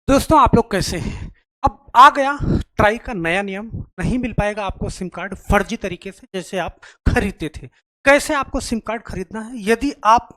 दोस्तों आप लोग कैसे हैं। अब आ गया ट्राई का नया नियम। नहीं मिल पाएगा आपको सिम कार्ड फर्जी तरीके से जैसे आप खरीदते थे। कैसे आपको सिम कार्ड खरीदना है, यदि आप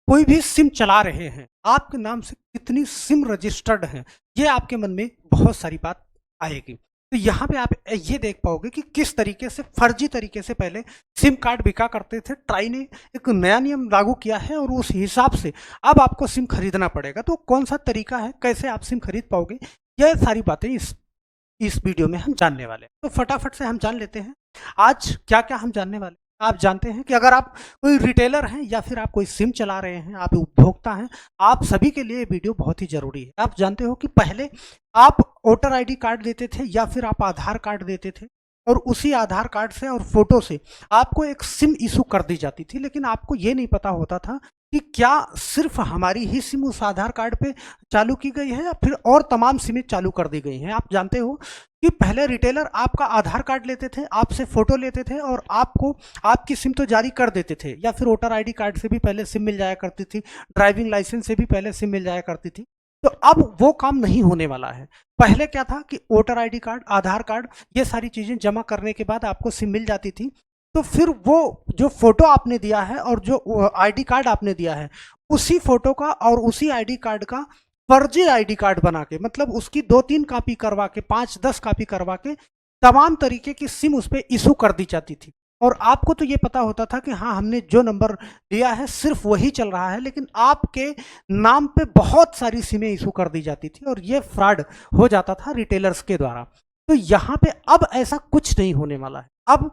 कोई भी सिम चला रहे हैं, आपके नाम से कितनी सिम रजिस्टर्ड है, ये आपके मन में बहुत सारी बात आएगी। तो यहाँ पे आप ये देख पाओगे कि किस तरीके से फर्जी तरीके से पहले सिम कार्ड बिका करते थे। ट्राई ने एक नया नियम लागू किया है और उस हिसाब से अब आपको सिम खरीदना पड़ेगा। तो कौन सा तरीका है, कैसे आप सिम खरीद पाओगे, यह सारी बातें इस वीडियो में हम जानने वाले हैं। तो फटाफट से हम जान लेते हैं आज क्या क्या हम जानने वाले हैं। आप जानते हैं कि अगर आप कोई रिटेलर हैं या फिर आप कोई सिम चला रहे हैं, आप उपभोक्ता हैं, आप सभी के लिए वीडियो बहुत ही जरूरी है। आप जानते हो कि पहले आप वोटर आईडी कार्ड देते थे या फिर आप आधार कार्ड देते थे और उसी आधार कार्ड से और फोटो से आपको एक सिम इशू कर दी जाती थी। लेकिन आपको ये नहीं पता होता था कि क्या सिर्फ हमारी ही सिम उस आधार कार्ड पे चालू की गई है या फिर और तमाम सिमें चालू कर दी गई हैं। आप जानते हो कि पहले रिटेलर आपका आधार कार्ड लेते थे, आपसे फोटो लेते थे और आपको आपकी सिम तो जारी कर देते थे, या फिर वोटर आईडी कार्ड से भी पहले सिम मिल जाया करती थी, ड्राइविंग लाइसेंस से भी पहले सिम मिल जाया करती थी। तो अब वो काम नहीं होने वाला है। पहले क्या था कि वोटर आईडी कार्ड, आधार कार्ड, ये सारी चीजें जमा करने के बाद आपको सिम मिल जाती थी। तो फिर वो जो फोटो आपने दिया है और जो आईडी कार्ड आपने दिया है, उसी फोटो का और उसी आईडी कार्ड का फर्जी आईडी कार्ड बना के, मतलब उसकी 2-3 कॉपी करवा के, 5-10 कॉपी करवा के तमाम तरीके की सिम उस पर इशू कर दी जाती थी। और आपको तो ये पता होता था कि हाँ, हमने जो नंबर दिया है सिर्फ वही चल रहा है, लेकिन आपके नाम पे बहुत सारी सिमें इशू कर दी जाती थी और ये फ्रॉड हो जाता था रिटेलर्स के द्वारा। तो यहाँ पे अब ऐसा कुछ नहीं होने वाला है। अब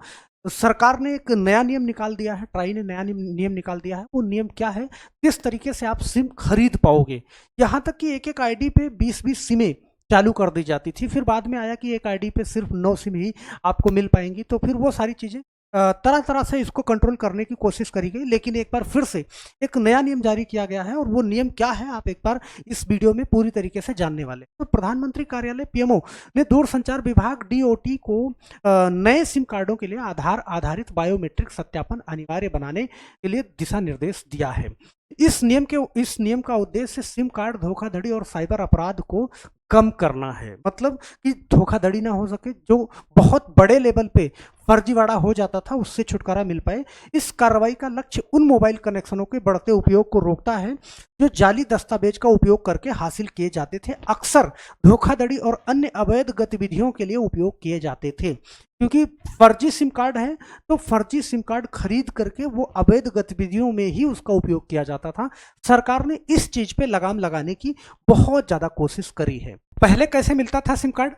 सरकार ने एक नया नियम निकाल दिया है, ट्राई ने नया नियम निकाल दिया है। वो नियम क्या है, किस तरीके से आप सिम खरीद पाओगे। यहाँ तक कि एक एक आईडी पे 20-20 सिमें चालू कर दी जाती थी। फिर बाद में आया कि एक आईडी पे सिर्फ 9 सिम ही आपको मिल पाएंगी। तो फिर वो सारी चीजें तरह तरह से इसको कंट्रोल करने की कोशिश करी गई, लेकिन एक बार फिर से एक नया नियम जारी किया गया है। और वो नियम क्या है, आप एक बार इस वीडियो में पूरी तरीके से जानने वाले। तो प्रधानमंत्री कार्यालय पीएमओ ने दूरसंचार विभाग डीओटी को नए सिम कार्डों के लिए आधार आधारित बायोमेट्रिक सत्यापन अनिवार्य बनाने के लिए दिशा निर्देश दिया है। इस नियम का उद्देश्य सिम कार्ड धोखाधड़ी और साइबर अपराध को कम करना है। मतलब कि धोखाधड़ी ना हो सके, जो बहुत बड़े लेवल पे फर्जीवाड़ा हो जाता था उससे छुटकारा मिल पाए। इस कार्रवाई का लक्ष्य उन मोबाइल कनेक्शनों के बढ़ते उपयोग को रोकता है जो जाली दस्तावेज का उपयोग करके हासिल किए जाते थे, अक्सर धोखाधड़ी और अन्य अवैध गतिविधियों के लिए उपयोग किए जाते थे। क्योंकि फर्जी सिम कार्ड है तो फर्जी सिम कार्ड खरीद करके वो अवैध गतिविधियों में ही उसका उपयोग किया जाता था। सरकार ने इस चीज पे लगाम लगाने की बहुत ज्यादा कोशिश करी है। पहले कैसे मिलता था सिम कार्ड,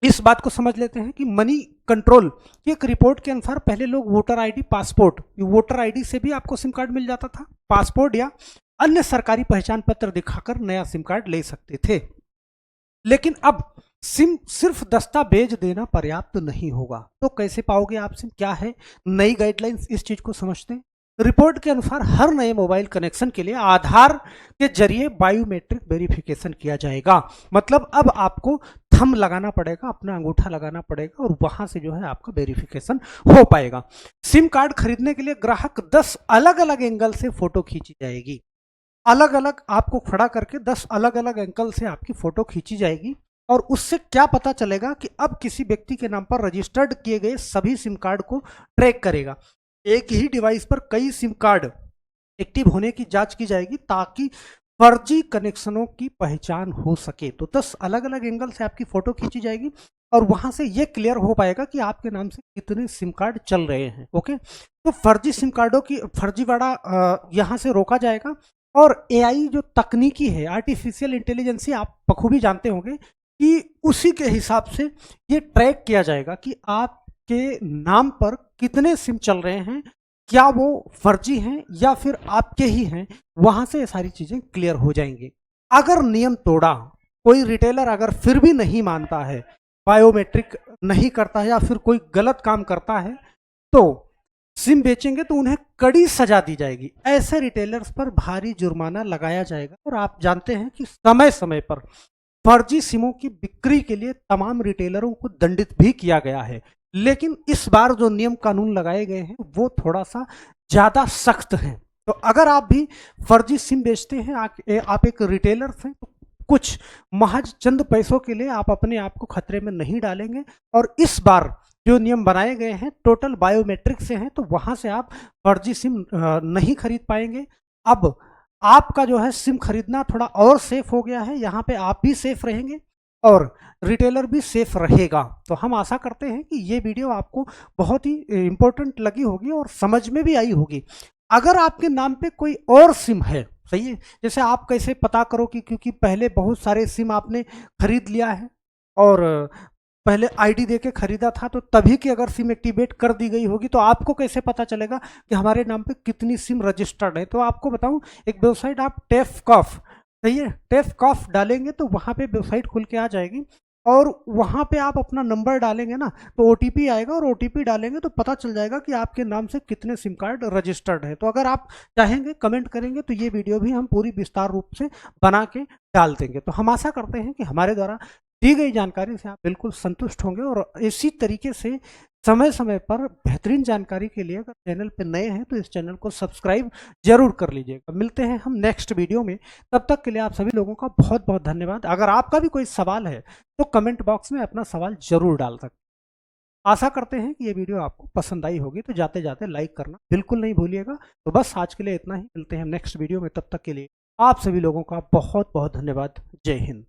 इस बात को समझ लेते हैं कि मनी कंट्रोल की एक रिपोर्ट के अनुसार पहले लोग voter ID, passport, voter ID से भी आपको सिम कार्ड मिल जाता था, पासपोर्ट या अन्य सरकारी पहचान पत्र दिखाकर नया सिम कार्ड ले सकते थे। लेकिन अब सिम सिर्फ दस्तावेज देना पर्याप्त नहीं होगा। तो कैसे पाओगे आप सिम, क्या है नई गाइडलाइंस, इस चीज को समझते हैं। रिपोर्ट के अनुसार हर नए मोबाइल कनेक्शन के लिए आधार के जरिए बायोमेट्रिक वेरिफिकेशन किया जाएगा। मतलब अब आपको थंब लगाना पड़ेगा, अपना अंगूठा लगाना पड़ेगा और वहां से जो है आपका वेरिफिकेशन हो पाएगा। सिम कार्ड खरीदने के लिए ग्राहक 10 अलग अलग एंगल से फोटो खींची जाएगी। अलग अलग आपको खड़ा करके 10 अलग अलग एंगल से आपकी फोटो खींची जाएगी। और उससे क्या पता चलेगा कि अब किसी व्यक्ति के नाम पर रजिस्टर्ड किए गए सभी सिम कार्ड को ट्रैक करेगा। एक ही डिवाइस पर कई सिम कार्ड एक्टिव होने की जांच की जाएगी ताकि फर्जी कनेक्शनों की पहचान हो सके। तो 10 अलग अलग एंगल से आपकी फोटो खींची जाएगी और वहां से ये क्लियर हो पाएगा कि आपके नाम से कितने सिम कार्ड चल रहे हैं। ओके, तो फर्जी सिम कार्डों की फर्जीवाड़ा यहां से रोका जाएगा। और एआई जो तकनीकी है, आर्टिफिशियल इंटेलिजेंस, आप बखूबी जानते होंगे कि उसी के हिसाब से ये ट्रैक किया जाएगा कि आपके नाम पर कितने सिम चल रहे हैं, क्या वो फर्जी हैं या फिर आपके ही हैं। वहां से ये सारी चीजें क्लियर हो जाएंगी। अगर नियम तोड़ा, कोई रिटेलर अगर फिर भी नहीं मानता है, बायोमेट्रिक नहीं करता है या फिर कोई गलत काम करता है, तो सिम बेचेंगे तो उन्हें कड़ी सजा दी जाएगी। ऐसे रिटेलर्स पर भारी जुर्माना लगाया जाएगा। और आप जानते हैं कि समय समय पर फर्जी सिमों की बिक्री के लिए तमाम रिटेलरों को दंडित भी किया गया है। लेकिन इस बार जो नियम कानून लगाए गए हैं वो थोड़ा सा ज्यादा सख्त हैं। तो अगर आप भी फर्जी सिम बेचते हैं, आप एक रिटेलर हैं, तो कुछ महज चंद पैसों के लिए आप अपने आप को खतरे में नहीं डालेंगे। और इस बार जो नियम बनाए गए हैं टोटल बायोमेट्रिक से हैं, तो वहां से आप फर्जी सिम नहीं खरीद पाएंगे। अब आपका जो है सिम खरीदना थोड़ा और सेफ हो गया है, यहाँ पे आप भी सेफ रहेंगे और रिटेलर भी सेफ रहेगा। तो हम आशा करते हैं कि ये वीडियो आपको बहुत ही इंपॉर्टेंट लगी होगी और समझ में भी आई होगी। अगर आपके नाम पे कोई और सिम है, सही है, जैसे आप कैसे पता करो कि, क्योंकि पहले बहुत सारे सिम आपने खरीद लिया है और पहले आईडी देके खरीदा था, तो तभी की अगर सिम एक्टिवेट कर दी गई होगी तो आपको कैसे पता चलेगा कि हमारे नाम पे कितनी सिम रजिस्टर्ड है। तो आपको बताऊं, एक वेबसाइट आप टेफकॉफ, सही है, टेफकॉफ डालेंगे तो वहां पे वेबसाइट खुल के आ जाएगी और वहां पे आप अपना नंबर डालेंगे ना तो ओटीपी आएगा और ओटीपी डालेंगे तो पता चल जाएगा कि आपके नाम से कितने सिम कार्ड रजिस्टर्ड है। तो अगर आप चाहेंगे कमेंट करेंगे तो ये वीडियो भी हम पूरी विस्तार रूप से बना के डाल देंगे। तो हम आशा करते हैं कि हमारे द्वारा दी गई जानकारी से आप बिल्कुल संतुष्ट होंगे और इसी तरीके से समय समय पर बेहतरीन जानकारी के लिए अगर चैनल पर नए हैं तो इस चैनल को सब्सक्राइब जरूर कर लीजिएगा। मिलते हैं हम नेक्स्ट वीडियो में, तब तक के लिए आप सभी लोगों का बहुत बहुत धन्यवाद। अगर आपका भी कोई सवाल है तो कमेंट बॉक्स में अपना सवाल जरूर डाल सकते हैं। आशा करते हैं कि ये वीडियो आपको पसंद आई होगी, तो जाते जाते लाइक करना बिल्कुल नहीं भूलिएगा। तो बस आज के लिए इतना ही, मिलते हैं नेक्स्ट वीडियो में, तब तक के लिए आप सभी लोगों का बहुत बहुत धन्यवाद। जय हिंद।